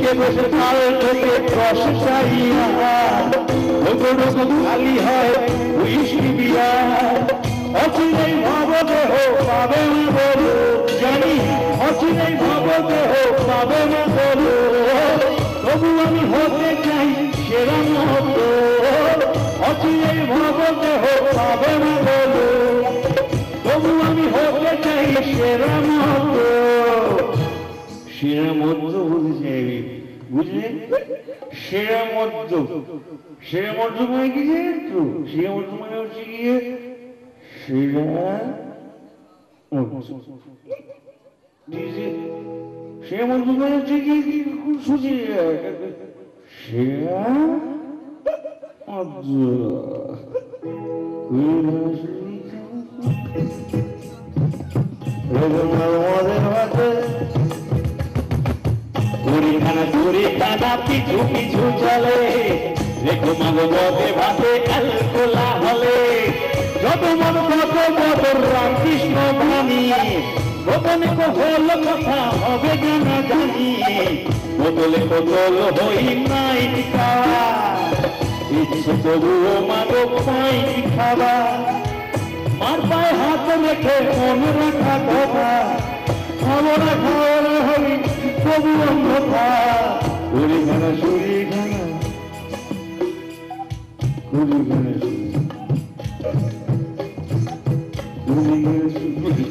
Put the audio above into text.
নিজে বসে থাল থেকে রস চাইয়া ওগুলো খালি হয় বৃষ্টি বিয়া অচিরেই ভবদেহ পাবে না বলো জানি অচিরেই ভবদেহ পাবে না বলো তবু আমি হতে চাই সেরা মতো অচিরেই ভবদেহ পাবে না বলো তবু আমি হতে চাই সেরা মতো সেরা মধ্য বলছে বুঝলে সেরা মধ্য মানে কি তো সেরা মধ্য মানে হচ্ছে গিয়ে সেরা মধ্য মানে হচ্ছে গিয়ে সুচি সেরা মধ্য পিছু পিছু চলে দেখো মাগো মদে ভাতে কালকোলা হলে যত মন কত মত রামকৃষ্ণ বাণী গোপনে হল কথা হবে জানা জানি বদলে বদল হই নাই খাওয়া ইচ্ছে তবুও মাগো পাই খাওয়া মার পায়ে হাত রেখে মনে রাখা কথা খাওয়া হই তবু অন্ধকার ঘুরি ঘানা সুরি ঘানা ঘুরি ঘানা সুরি ঘুরি ঘানা সুরি